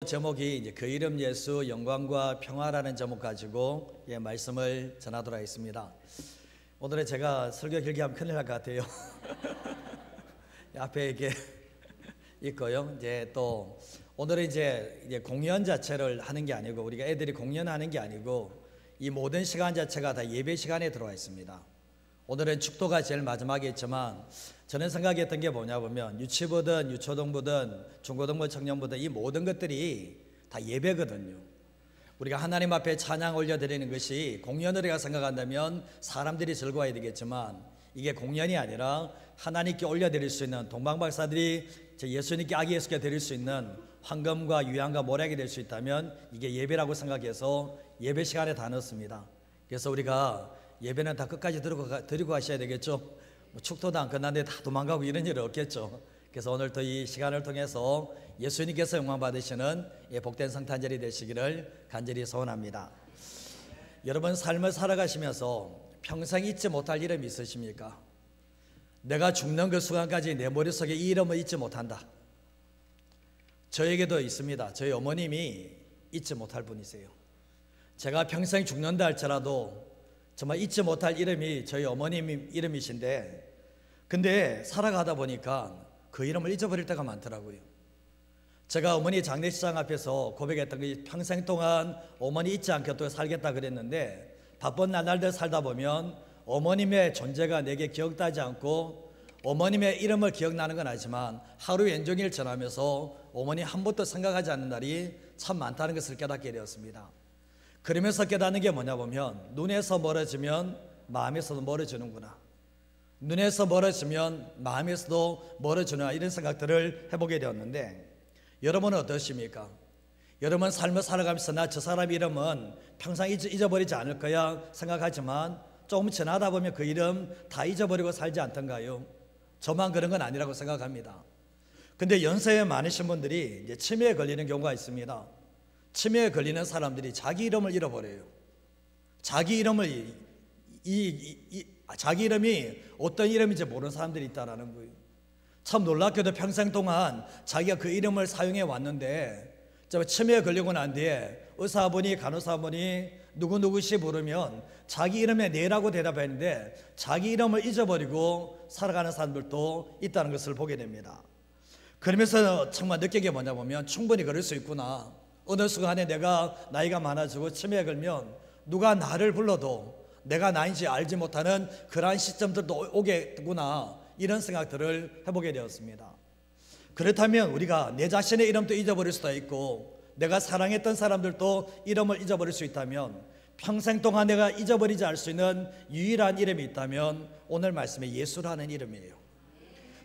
제목이 이제 그 이름 예수 영광과 평화라는 제목 가지고 말씀을 전하도록 하겠습니다. 오늘은 제가 설교 길게 하면 큰일 날 것 같아요. 앞에 이렇게 있고요. 이제 또 오늘은 이제 공연 자체를 하는 게 아니고 우리가 애들이 공연하는 게 아니고 이 모든 시간 자체가 다 예배 시간에 들어와 있습니다. 오늘은 축도가 제일 마지막에 있지만 저는 생각했던 게 뭐냐 보면 유치부든 유초등부든 중고등부 청년부든 이 모든 것들이 다 예배거든요. 우리가 하나님 앞에 찬양 올려드리는 것이 공연을 우리가 생각한다면 사람들이 즐거워야 되겠지만 이게 공연이 아니라 하나님께 올려드릴 수 있는 동방박사들이 예수님께 아기 예수께 드릴 수 있는 황금과 유향과 모략이 될 수 있다면 이게 예배라고 생각해서 예배 시간에 다 넣습니다. 그래서 우리가 예배는 다 끝까지 드리고 가셔야 되겠죠. 축도도 안 끝났는데 다 도망가고 이런 일은 없겠죠. 그래서 오늘도 이 시간을 통해서 예수님께서 영광 받으시는 복된 성탄절이 되시기를 간절히 소원합니다. 여러분 삶을 살아가시면서 평생 잊지 못할 이름이 있으십니까? 내가 죽는 그 순간까지 내 머릿속에 이 이름을 잊지 못한다. 저에게도 있습니다. 저희 어머님이 잊지 못할 분이세요. 제가 평생 죽는다 할지라도 정말 잊지 못할 이름이 저희 어머님 이름이신데 근데 살아가다 보니까 그 이름을 잊어버릴 때가 많더라고요. 제가 어머니 장례식장 앞에서 고백했던 게 평생 동안 어머니 잊지 않게 또 살겠다 그랬는데 바쁜 나날들 살다 보면 어머님의 존재가 내게 기억나지 않고 어머님의 이름을 기억나는 건 아니지만 하루 연종일 지나면서 어머니 한 번도 생각하지 않는 날이 참 많다는 것을 깨닫게 되었습니다. 그러면서 깨닫는 게 뭐냐 보면 눈에서 멀어지면 마음에서도 멀어지는구나. 눈에서 멀어지면 마음에서도 멀어지나 이런 생각들을 해보게 되었는데 여러분은 어떠십니까? 여러분 삶을 살아가면서 나 저 사람 이름은 평생 잊어버리지 않을 거야 생각하지만 조금 지나다 보면 그 이름 다 잊어버리고 살지 않던가요? 저만 그런 건 아니라고 생각합니다. 근데 연세에 많으신 분들이 이제 치매에 걸리는 경우가 있습니다. 치매에 걸리는 사람들이 자기 이름을 잃어버려요. 자기 이름이 어떤 이름인지 모르는 사람들이 있다는 거예요. 참 놀랍게도 평생 동안 자기가 그 이름을 사용해 왔는데 치매에 걸리고 난 뒤에 의사분이 간호사분이 누구누구시 부르면 자기 이름에 네라고 대답했는데 자기 이름을 잊어버리고 살아가는 사람들도 있다는 것을 보게 됩니다. 그러면서 정말 느끼는 게 뭐냐 보면 충분히 그럴 수 있구나. 어느 순간에 내가 나이가 많아지고 치매에 걸면 누가 나를 불러도 내가 나인지 알지 못하는 그러한 시점들도 오겠구나 이런 생각들을 해보게 되었습니다. 그렇다면 우리가 내 자신의 이름도 잊어버릴 수도 있고 내가 사랑했던 사람들도 이름을 잊어버릴 수 있다면 평생 동안 내가 잊어버리지 않을 수 있는 유일한 이름이 있다면 오늘 말씀의 예수라는 이름이에요.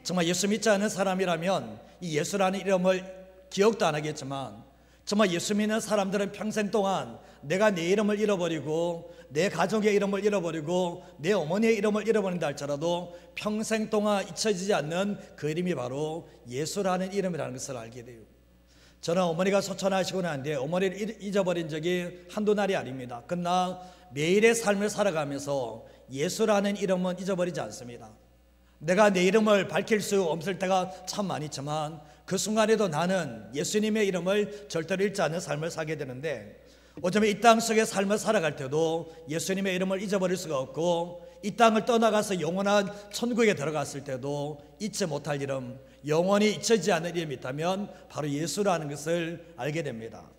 정말 예수 믿지 않는 사람이라면 이 예수라는 이름을 기억도 안 하겠지만 정말 예수 믿는 사람들은 평생 동안 내가 내 이름을 잃어버리고 내 가족의 이름을 잃어버리고 내 어머니의 이름을 잃어버린다 할지라도 평생 동안 잊혀지지 않는 그 이름이 바로 예수라는 이름이라는 것을 알게 돼요. 저는 어머니가 소천하시고 난 뒤에 어머니를 잊어버린 적이 한두 날이 아닙니다. 그러나 매일의 삶을 살아가면서 예수라는 이름은 잊어버리지 않습니다. 내가 내 이름을 밝힐 수 없을 때가 참 많이 있지만 그 순간에도 나는 예수님의 이름을 절대로 잃지 않는 삶을 살게 되는데 어쩌면 이 땅 속의 삶을 살아갈 때도 예수님의 이름을 잊어버릴 수가 없고 이 땅을 떠나가서 영원한 천국에 들어갔을 때도 잊지 못할 이름, 영원히 잊혀지지 않는 이름이 있다면 바로 예수라는 것을 알게 됩니다.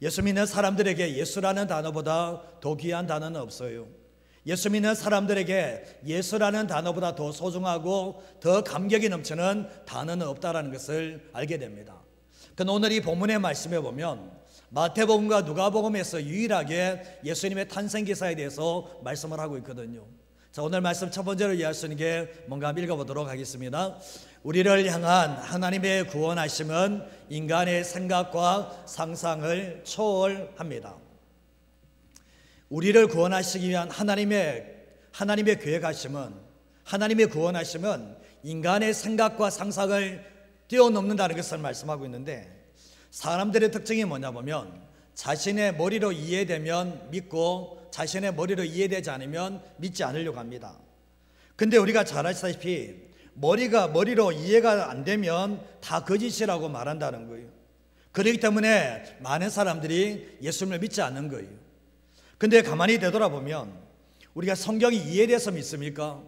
예수 믿는 사람들에게 예수라는 단어보다 더 귀한 단어는 없어요. 예수 믿는 사람들에게 예수라는 단어보다 더 소중하고 더 감격이 넘치는 단어는 없다라는 것을 알게 됩니다. 그런데 오늘 이 본문의 말씀에 보면 마태복음과 누가복음에서 유일하게 예수님의 탄생 기사에 대해서 말씀을 하고 있거든요. 자, 오늘 말씀 첫 번째로 이해할 수 있는 게 뭔가 한번 읽어보도록 하겠습니다. 우리를 향한 하나님의 구원하심은 인간의 생각과 상상을 초월합니다. 우리를 구원하시기 위한 하나님의 계획하심은 하나님의 구원하심은 인간의 생각과 상상을 뛰어넘는다는 것을 말씀하고 있는데 사람들의 특징이 뭐냐 보면 자신의 머리로 이해되면 믿고 자신의 머리로 이해되지 않으면 믿지 않으려고 합니다. 근데 우리가 잘 아시다시피 머리로 이해가 안 되면 다 거짓이라고 말한다는 거예요. 그렇기 때문에 많은 사람들이 예수님을 믿지 않는 거예요. 근데 가만히 되돌아보면 우리가 성경이 이해돼서 믿습니까?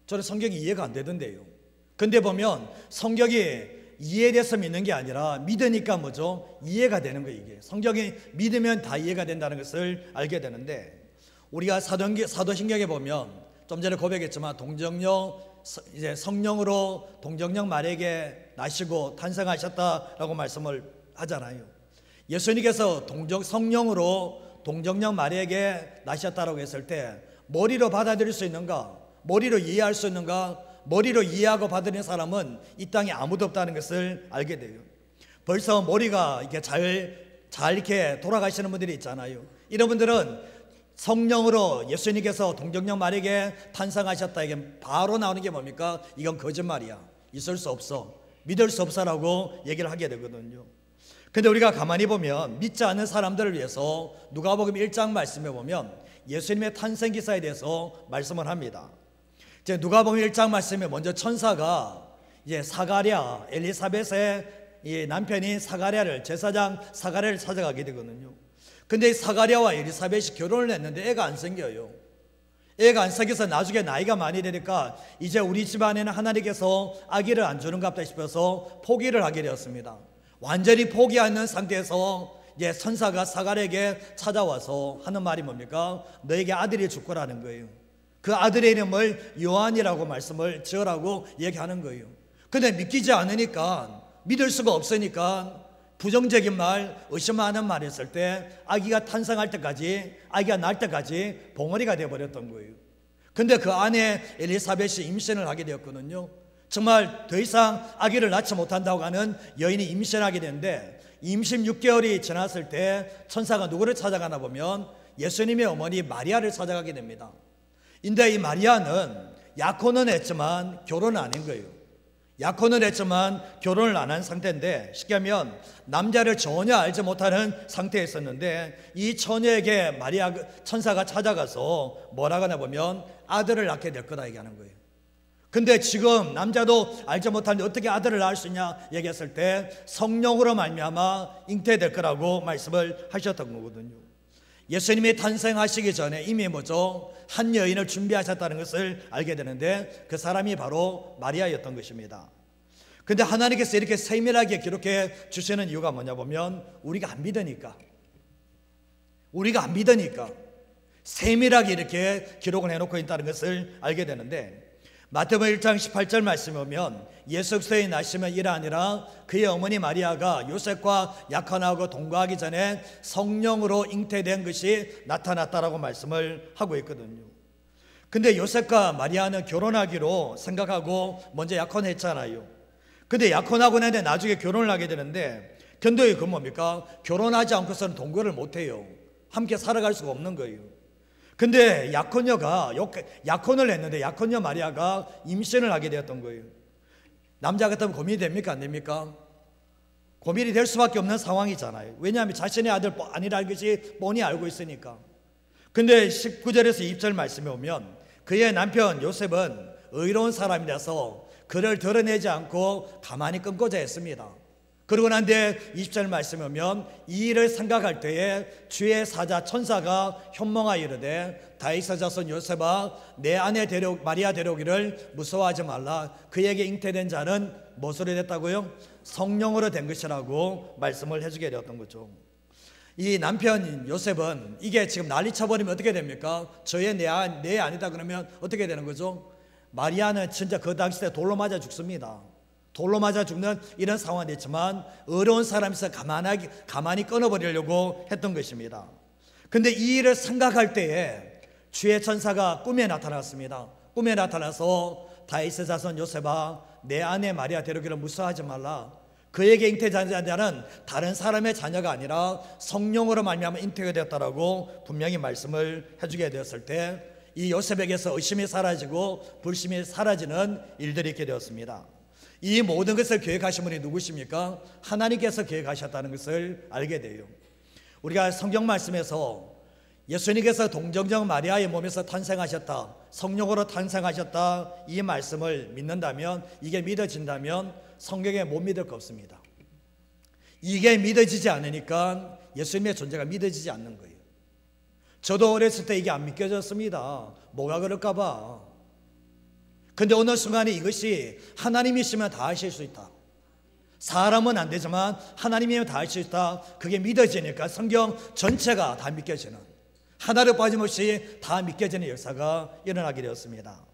저는 성경이 이해가 안 되던데요. 근데 보면 성경이 이해돼서 믿는 게 아니라 믿으니까 뭐죠? 이해가 되는 거예요. 이게 성경이 믿으면 다 이해가 된다는 것을 알게 되는데, 우리가 사도신경에 보면 좀 전에 고백했지만 이제 성령으로 동정녀 마리아에게 나시고 탄생하셨다라고 말씀을 하잖아요. 예수님께서 성령으로 동정녀 마리아에게 나셨다라고 했을 때 머리로 받아들일 수 있는가? 머리로 이해할 수 있는가? 머리로 이해하고 받아들이는 사람은 이 땅에 아무도 없다는 것을 알게 돼요. 벌써 머리가 이렇게 잘 이렇게 돌아가시는 분들이 있잖아요. 이런 분들은 성령으로 예수님께서 동정녀 마리아에게 탄생하셨다, 이게 바로 나오는 게 뭡니까? 이건 거짓말이야, 있을 수 없어, 믿을 수 없어라고 얘기를 하게 되거든요. 근데 우리가 가만히 보면 믿지 않는 사람들을 위해서 누가복음 1장 말씀에 보면 예수님의 탄생 기사에 대해서 말씀을 합니다. 이제 누가복음 1장 말씀에 먼저 천사가 이제 사가랴, 엘리사벳의 이 남편인 사가랴를, 제사장 사가랴를 찾아가게 되거든요. 근데 사가랴와 엘리사벳이 결혼을 했는데 애가 안 생겨요. 애가 안 생겨서 나중에 나이가 많이 되니까 이제 우리 집안에는 하나님께서 아기를 안 주는갑다 싶어서 포기를 하게 되었습니다. 완전히 포기하는 상태에서 이제 천사가 사가랴에게 찾아와서 하는 말이 뭡니까? 너에게 아들이 줄 거라는 거예요. 그 아들의 이름을 요한이라고 말씀을 지으라고 얘기하는 거예요. 근데 믿기지 않으니까, 믿을 수가 없으니까 부정적인 말, 의심하는 말 했을 때 아기가 탄생할 때까지, 아기가 날 때까지 봉어리가 되어버렸던 거예요. 근데 그 아내 엘리사벳이 임신을 하게 되었거든요. 정말 더 이상 아기를 낳지 못한다고 하는 여인이 임신하게 되는데, 임신 6개월이 지났을 때 천사가 누구를 찾아가나 보면 예수님의 어머니 마리아를 찾아가게 됩니다. 근데 이 마리아는 약혼은 했지만 결혼은 안 한 거예요. 약혼을 했지만 결혼을 안 한 상태인데, 쉽게 하면 남자를 전혀 알지 못하는 상태에 있었는데, 이 처녀에게 천사가 찾아가서 뭐라고 하나 보면 아들을 낳게 될 거다 얘기하는 거예요. 근데 지금 남자도 알지 못하는데 어떻게 아들을 낳을 수 있냐 얘기했을 때 성령으로 말미암아 잉태될 거라고 말씀을 하셨던 거거든요. 예수님이 탄생하시기 전에 이미 뭐죠? 한 여인을 준비하셨다는 것을 알게 되는데, 그 사람이 바로 마리아였던 것입니다. 근데 하나님께서 이렇게 세밀하게 기록해 주시는 이유가 뭐냐 보면 우리가 안 믿으니까 세밀하게 이렇게 기록을 해놓고 있다는 것을 알게 되는데, 마태복음 1장 18절 말씀에 보면 예수 그리스도의 나심은 이러하니라 그의 어머니 마리아가 요셉과 약혼하고 동거하기 전에 성령으로 잉태된 것이 나타났다라고 말씀을 하고 있거든요. 근데 요셉과 마리아는 결혼하기로 생각하고 먼저 약혼했잖아요. 근데 약혼하고 나는데 나중에 결혼을 하게 되는데, 근데 그 뭡니까? 결혼하지 않고서는 동거를 못해요. 함께 살아갈 수가 없는 거예요. 근데 약혼을 했는데 약혼녀 마리아가 임신을 하게 되었던 거예요. 남자 같으면 고민이 됩니까? 안 됩니까? 고민이 될 수밖에 없는 상황이잖아요. 왜냐하면 자신의 아들 아니라는 것이 뻔히 알고 있으니까. 근데 19절에서 20절 말씀에 오면 그의 남편 요셉은 의로운 사람이라서 그를 드러내지 않고 가만히 끊고자 했습니다. 그러고 난 뒤에 20절 말씀에 오면 이 일을 생각할 때에 주의 사자 천사가 현몽하여 이르되 다윗의 자손 요셉아 내 아내 마리아 데려오기를 무서워하지 말라. 그에게 잉태된 자는 무엇으로 됐다고요? 성령으로 된 것이라고 말씀을 해주게 되었던 거죠. 이 남편 요셉은 이게 지금 난리 쳐버리면 어떻게 됩니까? 내 아니다 그러면 어떻게 되는 거죠? 마리아는 진짜 그 당시 때 돌로 맞아 죽습니다. 돌로 맞아 죽는 이런 상황이 됐지만 어려운 사람에서 가만히 끊어버리려고 했던 것입니다. 근데 이 일을 생각할 때에 주의 천사가 꿈에 나타났습니다. 꿈에 나타나서 다윗의 자손 요셉아 내 아내 마리아 데려오기를 무서워하지 말라. 그에게 잉태된 자는 다른 사람의 자녀가 아니라 성령으로 말미암아 잉태가 되었다라고 분명히 말씀을 해주게 되었을 때 이 요셉에게서 의심이 사라지고 불심이 사라지는 일들이 있게 되었습니다. 이 모든 것을 계획하신 분이 누구십니까? 하나님께서 계획하셨다는 것을 알게 돼요. 우리가 성경 말씀에서 예수님께서 동정녀 마리아의 몸에서 탄생하셨다, 성령으로 탄생하셨다 이 말씀을 믿는다면, 이게 믿어진다면 성경에 못 믿을 거 없습니다. 이게 믿어지지 않으니까 예수님의 존재가 믿어지지 않는 거예요. 저도 어렸을 때 이게 안 믿겨졌습니다. 뭐가 그럴까 봐. 근데 어느 순간에 이것이 하나님이시면 다 하실 수 있다. 사람은 안 되지만 하나님이면 다 할 수 있다. 그게 믿어지니까 성경 전체가 다 믿겨지는, 하나를 빠짐없이 다 믿겨지는 역사가 일어나게 되었습니다.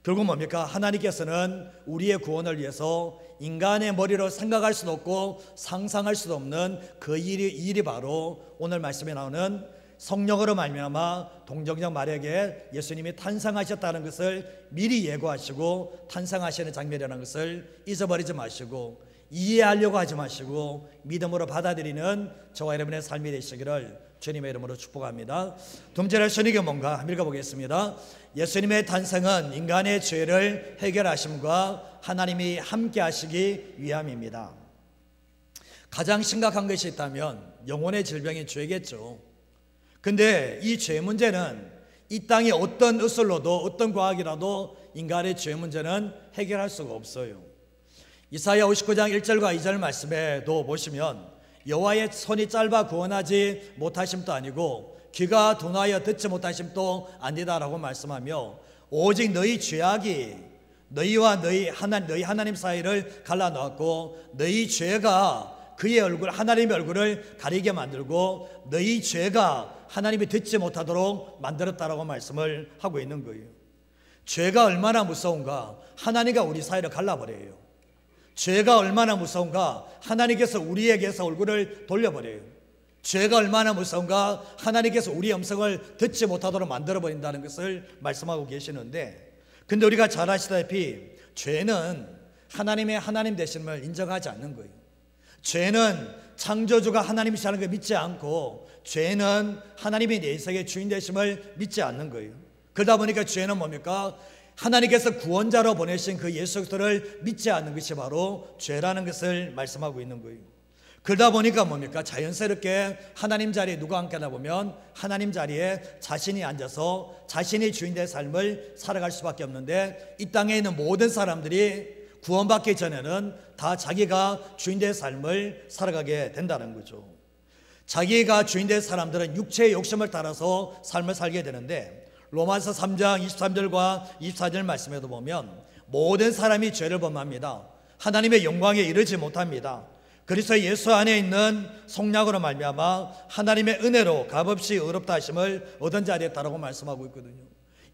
결국 뭡니까? 하나님께서는 우리의 구원을 위해서 인간의 머리로 생각할 수도 없고 상상할 수도 없는 그 일이 바로 오늘 말씀에 나오는 성령으로 말미암아 동정녀 마리아에게 예수님이 탄생하셨다는 것을 미리 예고하시고 탄생하시는 장면이라는 것을 잊어버리지 마시고 이해하려고 하지 마시고 믿음으로 받아들이는 저와 여러분의 삶이 되시기를 주님의 이름으로 축복합니다. 둠절의 선의교문과 한번 읽어보겠습니다. 예수님의 탄생은 인간의 죄를 해결하심과 하나님이 함께 하시기 위함입니다. 가장 심각한 것이 있다면 영혼의 질병인 죄겠죠. 근데 이 죄 문제는 이 땅에 어떤 의술로도 어떤 과학이라도 인간의 죄 문제는 해결할 수가 없어요. 이사야 59장 1절과 2절 말씀에도 보시면 여호와의 손이 짧아 구원하지 못하심도 아니고 귀가 둔하여 듣지 못하심도 아니다라고 말씀하며 오직 너희 죄악이 너희와 너희 하나님 사이를 갈라놓았고 너희 죄가 그의 얼굴 하나님의 얼굴을 가리게 만들고 너희 죄가 하나님이 듣지 못하도록 만들었다라고 말씀을 하고 있는 거예요. 죄가 얼마나 무서운가? 하나님과 우리 사이를 갈라버려요. 죄가 얼마나 무서운가? 하나님께서 우리에게서 얼굴을 돌려버려요. 죄가 얼마나 무서운가? 하나님께서 우리의 음성을 듣지 못하도록 만들어버린다는 것을 말씀하고 계시는데, 근데 우리가 잘 아시다시피 죄는 하나님의 하나님 되심을 인정하지 않는 거예요. 죄는 창조주가 하나님이시라는 걸 믿지 않고 죄는 하나님이 내 인생의 주인 되심을 믿지 않는 거예요. 그러다 보니까 죄는 뭡니까? 하나님께서 구원자로 보내신 그 예수 그리스도를 믿지 않는 것이 바로 죄라는 것을 말씀하고 있는 거예요. 그러다 보니까 뭡니까? 자연스럽게 하나님 자리에 누가 앉거나 보면 하나님 자리에 자신이 앉아서 자신이 주인 될 삶을 살아갈 수밖에 없는데, 이 땅에 있는 모든 사람들이 구원받기 전에는 다 자기가 주인 될 삶을 살아가게 된다는 거죠. 자기가 주인 될 사람들은 육체의 욕심을 따라서 삶을 살게 되는데, 로마서 3장 23절과 24절 말씀에도 보면 모든 사람이 죄를 범합니다. 하나님의 영광에 이르지 못합니다. 그리스도 예수 안에 있는 속량으로 말미암아 하나님의 은혜로 값없이 의롭다 하심을 얻은 자리에 있다라고 말씀하고 있거든요.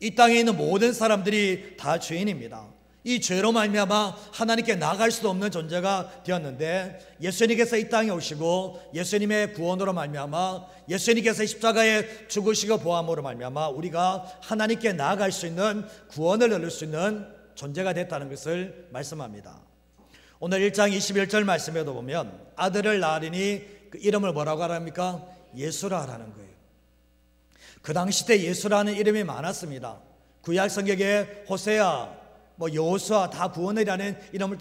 이 땅에 있는 모든 사람들이 다 죄인입니다. 이 죄로 말미암아 하나님께 나아갈 수도 없는 존재가 되었는데, 예수님께서 이 땅에 오시고 예수님의 구원으로 말미암아 예수님께서 십자가에 죽으시고 부활함으로 말미암아 우리가 하나님께 나아갈 수 있는 구원을 얻을 수 있는 존재가 됐다는 것을 말씀합니다. 오늘 1장 21절 말씀에도 보면 아들을 낳으리니 그 이름을 뭐라고 하랍니까? 예수라 하라는 거예요. 그 당시 때 예수라는 이름이 많았습니다. 구약 성경에 호세아, 여호수아 다 구원이라는 이름을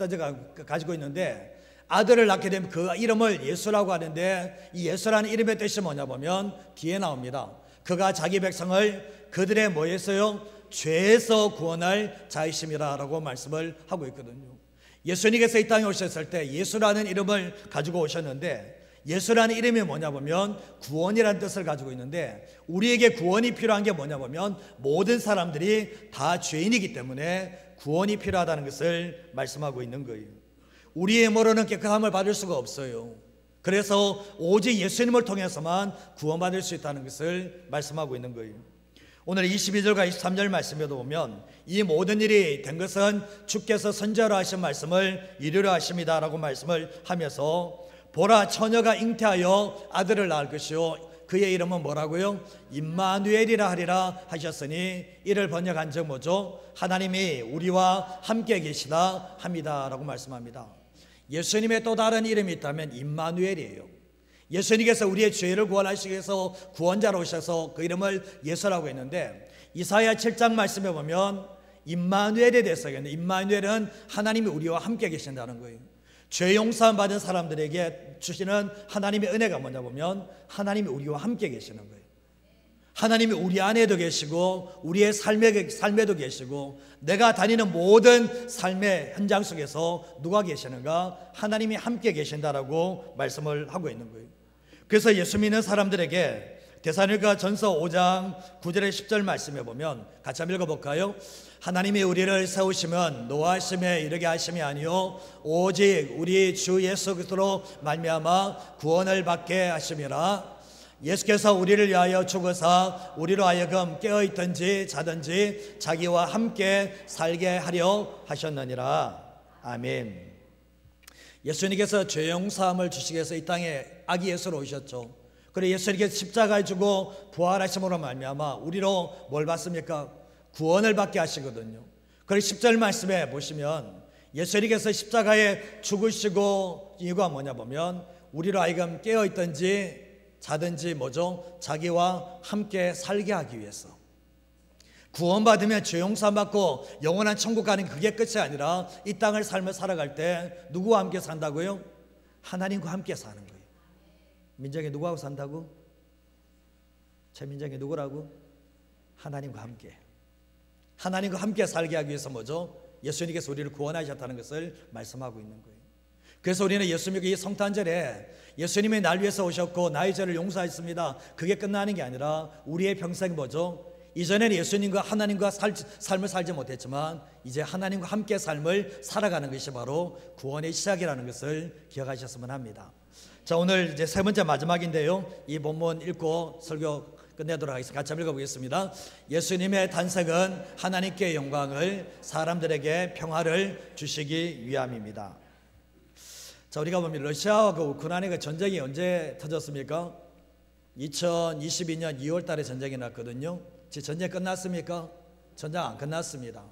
가지고 있는데, 아들을 낳게 되면 그 이름을 예수라고 하는데, 이 예수라는 이름의 뜻이 뭐냐 보면 뒤에 나옵니다. 그가 자기 백성을 그들의 뭐에서요? 죄에서 구원할 자이심이라 라고 말씀을 하고 있거든요. 예수님께서 이 땅에 오셨을 때 예수라는 이름을 가지고 오셨는데, 예수라는 이름이 뭐냐 보면 구원이라는 뜻을 가지고 있는데, 우리에게 구원이 필요한 게 뭐냐 보면 모든 사람들이 다 죄인이기 때문에 구원이 필요하다는 것을 말씀하고 있는 거예요. 우리의 힘으로는 깨끗함을 받을 수가 없어요. 그래서 오직 예수님을 통해서만 구원받을 수 있다는 것을 말씀하고 있는 거예요. 오늘 22절과 23절 말씀에도 보면 이 모든 일이 된 것은 주께서 선지자로 하신 말씀을 이루려 하십니다 라고 말씀을 하면서, 보라 처녀가 잉태하여 아들을 낳을 것이요 그의 이름은 뭐라고요? 임마누엘이라 하리라 하셨으니 이를 번역한 적 뭐죠? 하나님이 우리와 함께 계시다 합니다 라고 말씀합니다. 예수님의 또 다른 이름이 있다면 임마누엘이에요. 예수님께서 우리의 죄를 구원하시기 위해서 구원자로 오셔서 그 이름을 예수라고 했는데, 이사야 7장 말씀에 보면 임마누엘에 대해서 얘기하는데, 임마누엘은 하나님이 우리와 함께 계신다는 거예요. 죄 용서함 받은 사람들에게 주시는 하나님의 은혜가 뭐냐 보면 하나님이 우리와 함께 계시는 거예요. 하나님이 우리 안에도 계시고 우리의 삶에도 계시고 내가 다니는 모든 삶의 현장 속에서 누가 계시는가? 하나님이 함께 계신다라고 말씀을 하고 있는 거예요. 그래서 예수 믿는 사람들에게 데살로니가 전서 5장 9절에 10절 말씀해 보면 같이 한번 읽어볼까요? 하나님이 우리를 세우시면 노하심에 이르게 하심이 아니요 오직 우리 주 예수 그리스도로 말미암아 구원을 받게 하심이라. 예수께서 우리를 위하여 죽으사 우리로 하여금 깨어있든지 자든지 자기와 함께 살게 하려 하셨느니라. 아멘. 예수님께서 죄 용서함을 주시기 위해서 이 땅에 아기 예수로 오셨죠. 그리고 예수님께서 십자가에 죽고 부활하심으로 말미암아 우리로 뭘 받습니까? 구원을 받게 하시거든요. 그리고 10절 말씀에 보시면 예수님께서 십자가에 죽으시고 이유가 뭐냐 보면 우리로 하여금 깨어있든지 자든지 뭐죠? 자기와 함께 살게 하기 위해서. 구원받으면 죄 용서 받고 영원한 천국 가는 그게 끝이 아니라 이 땅을 삶을 살아갈 때 누구와 함께 산다고요? 하나님과 함께 사는 거예요. 민정이 누구하고 산다고? 최민정이 누구라고? 하나님과 함께. 하나님과 함께 살게 하기 위해서 뭐죠? 예수님께서 우리를 구원하셨다는 것을 말씀하고 있는 거예요. 그래서 우리는 예수 믿고 이 성탄절에 예수님이 날 위해서 오셨고 나의 죄를 용서하셨습니다. 그게 끝나는 게 아니라 우리의 평생 뭐죠? 이전에는 예수님과 하나님과 삶을 살지 못했지만 이제 하나님과 함께 삶을 살아가는 것이 바로 구원의 시작이라는 것을 기억하셨으면 합니다. 자, 오늘 이제 세 번째 마지막인데요. 이 본문 읽고 설교 끝내도록 하겠습니다. 같이 한번 읽어보겠습니다. 예수님의 탄생은 하나님께 영광을 사람들에게 평화를 주시기 위함입니다. 자, 우리가 보면 러시아와 그 우크라이나 전쟁이 언제 터졌습니까? 2022년 2월 달에 전쟁이 났거든요. 전쟁 끝났습니까? 전쟁 안 끝났습니다.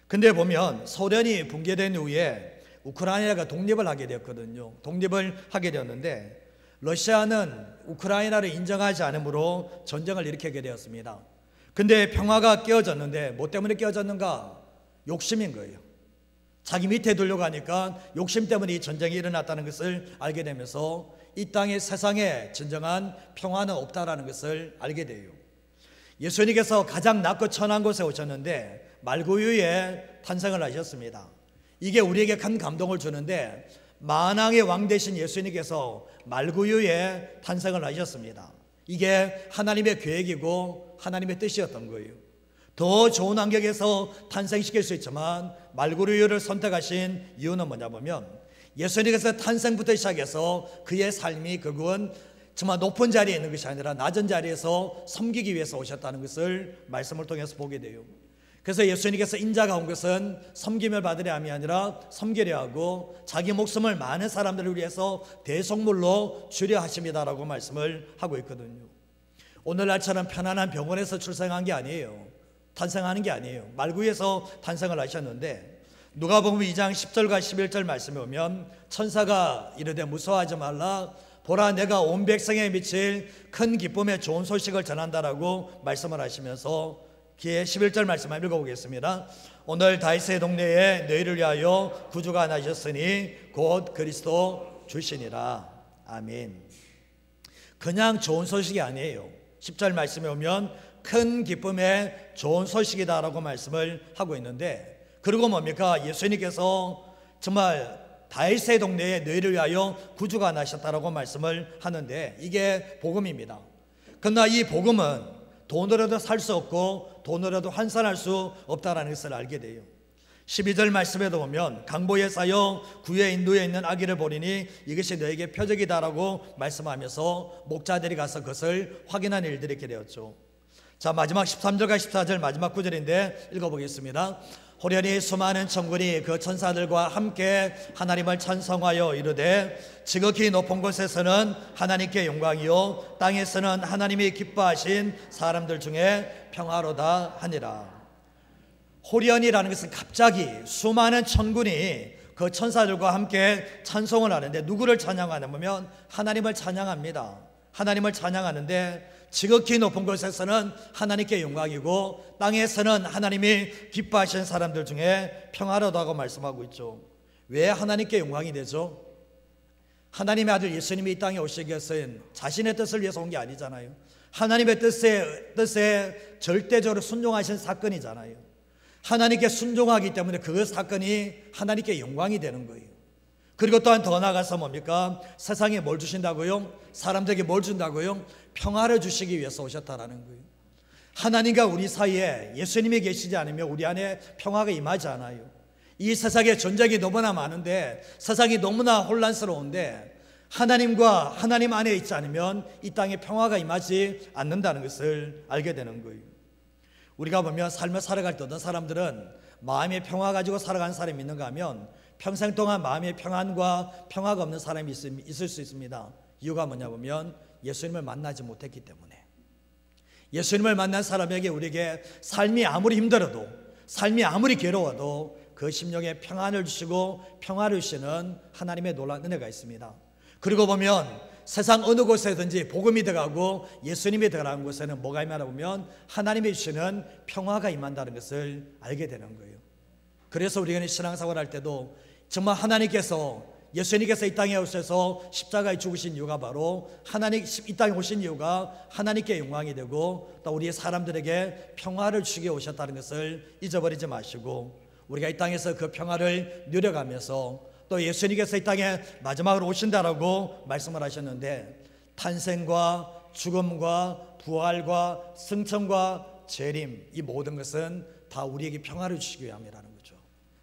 근데 보면 소련이 붕괴된 후에 우크라이나가 독립을 하게 되었거든요. 독립을 하게 되었는데 러시아는 우크라이나를 인정하지 않으므로 전쟁을 일으키게 되었습니다. 근데 평화가 깨어졌는데 뭐 때문에 깨어졌는가? 욕심인 거예요. 자기 밑에 두려고 하니까 욕심 때문에 이 전쟁이 일어났다는 것을 알게 되면서 이 땅의 세상에 진정한 평화는 없다라는 것을 알게 돼요. 예수님께서 가장 낮고 천한 곳에 오셨는데 말구유에 탄생을 하셨습니다. 이게 우리에게 큰 감동을 주는데 만왕의 왕 되신 예수님께서 말구유에 탄생을 하셨습니다. 이게 하나님의 계획이고 하나님의 뜻이었던 거예요. 더 좋은 환경에서 탄생시킬 수 있지만 말구유를 선택하신 이유는 뭐냐 보면 예수님께서 탄생부터 시작해서 그의 삶이 결국은 정말 높은 자리에 있는 것이 아니라 낮은 자리에서 섬기기 위해서 오셨다는 것을 말씀을 통해서 보게 돼요. 그래서 예수님께서 인자가 온 것은 섬김을 받으려 함이 아니라 섬기려 하고 자기 목숨을 많은 사람들을 위해서 대속물로 주려 하십니다라고 말씀을 하고 있거든요. 오늘날처럼 편안한 병원에서 출생한 게 아니에요. 탄생하는 게 아니에요. 말구에서 탄생을 하셨는데 누가복음 2장 10절과 11절 말씀에 보면 천사가 이르되 무서워하지 말라 보라 내가 온 백성에 미칠 큰 기쁨의 좋은 소식을 전한다라고 말씀을 하시면서 기회 11절 말씀 한번 읽어보겠습니다. 오늘 다윗의 동네에 너희를 위하여 구주가 나셨으니 곧 그리스도 주시니라. 아멘. 그냥 좋은 소식이 아니에요. 10절 말씀에 오면 큰 기쁨의 좋은 소식이다라고 말씀을 하고 있는데 그리고 뭡니까? 예수님께서 정말 다윗의 동네에 너희를 위하여 구주가 나셨다라고 말씀을 하는데 이게 복음입니다. 그러나 이 복음은 돈으로도 살 수 없고 돈으로도 환산할 수 없다라는 것을 알게 돼요. 12절 말씀에도 보면 강보에 쌓여 구에 인도에 있는 아기를 보리니 이것이 너에게 표적이다라고 말씀하면서 목자들이 가서 그것을 확인한 일들이 있게 되었죠. 자, 마지막 13절과 14절 마지막 구절인데 읽어보겠습니다. 호련히 수많은 천군이 그 천사들과 함께 하나님을 찬송하여 이르되 지극히 높은 곳에서는 하나님께 영광이요 땅에서는 하나님이 기뻐하신 사람들 중에 평화로다 하니라. 호련이라는 것은 갑자기 수많은 천군이 그 천사들과 함께 찬송을 하는데 누구를 찬양하냐면 하나님을 찬양합니다. 하나님을 찬양하는데 지극히 높은 곳에서는 하나님께 영광이고 땅에서는 하나님이 기뻐하신 사람들 중에 평화로다고 말씀하고 있죠. 왜 하나님께 영광이 되죠? 하나님의 아들 예수님이 이 땅에 오시기 위해서는 자신의 뜻을 위해서 온 게 아니잖아요. 하나님의 뜻에 절대적으로 순종하신 사건이잖아요. 하나님께 순종하기 때문에 그 사건이 하나님께 영광이 되는 거예요. 그리고 또한 더 나아가서 뭡니까? 세상에 뭘 주신다고요? 사람들에게 뭘 준다고요? 평화를 주시기 위해서 오셨다라는 거예요. 하나님과 우리 사이에 예수님이 계시지 않으면 우리 안에 평화가 임하지 않아요. 이 세상에 전쟁이 너무나 많은데, 세상이 너무나 혼란스러운데 하나님과 하나님 안에 있지 않으면 이 땅에 평화가 임하지 않는다는 것을 알게 되는 거예요. 우리가 보면 삶을 살아갈 때 어떤 사람들은 마음의 평화 가지고 살아가는 사람이 있는가 하면 평생 동안 마음의 평안과 평화가 없는 사람이 있을 수 있습니다. 이유가 뭐냐 보면 예수님을 만나지 못했기 때문에. 예수님을 만난 사람에게 우리에게 삶이 아무리 힘들어도, 삶이 아무리 괴로워도 그 심령에 평안을 주시고 평화를 주시는 하나님의 놀라운 은혜가 있습니다. 그리고 보면 세상 어느 곳에든지 복음이 들어가고 예수님이 들어가는 곳에는 뭐가 임하다 보면 하나님이 주시는 평화가 임한다는 것을 알게 되는 거예요. 그래서 우리가 신앙생활 할 때도 정말 예수님께서 이 땅에 오셔서 십자가에 죽으신 이유가 바로 이 땅에 오신 이유가 하나님께 영광이 되고 또 우리의 사람들에게 평화를 주기 오셨다는 것을 잊어버리지 마시고, 우리가 이 땅에서 그 평화를 누려가면서 또 예수님께서 이 땅에 마지막으로 오신다라고 말씀을 하셨는데, 탄생과 죽음과 부활과 승천과 재림, 이 모든 것은 다 우리에게 평화를 주시기 위함이라는 거죠.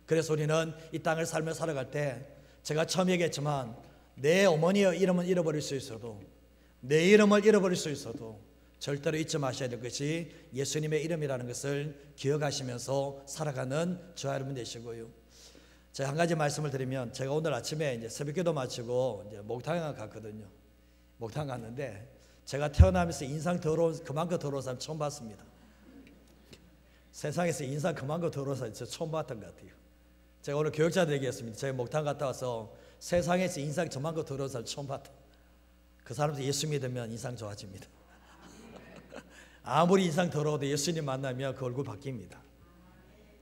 그래서 우리는 이 땅을 삶을 살아갈 때, 제가 처음 얘기했지만 내 어머니의 이름은 잃어버릴 수 있어도, 내 이름을 잃어버릴 수 있어도 절대로 잊지 마셔야 될 것이 예수님의 이름이라는 것을 기억하시면서 살아가는 저와 여러분 되시고요. 제가 한 가지 말씀을 드리면, 제가 오늘 아침에 이제 새벽기도 마치고 이제 목탕에 갔거든요. 목탕 갔는데 제가 태어나면서 그만큼 더러운 사람 처음 봤습니다. 세상에서 인상 그만큼 더러운 사람 처음 봤던 것 같아요. 제가 오늘 교육자들 얘기했습니다. 제가 목탕 갔다 와서 세상에서 인상 저만큼 더러운 사람 처음 봤다. 그 사람도 예수 믿으면 인상 좋아집니다. 아무리 인상 더러워도 예수님 만나면 그 얼굴 바뀝니다.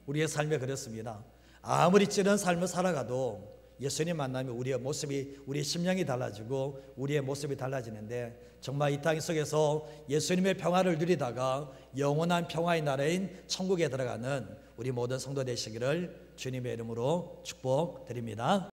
우리의 삶에 그렇습니다. 아무리 찌른 삶을 살아가도 예수님 만나면 우리의 심령이 달라지고 우리의 모습이 달라지는데, 정말 이 땅 속에서 예수님의 평화를 누리다가 영원한 평화의 나라인 천국에 들어가는 우리 모든 성도 되시기를 주님의 이름으로 축복드립니다.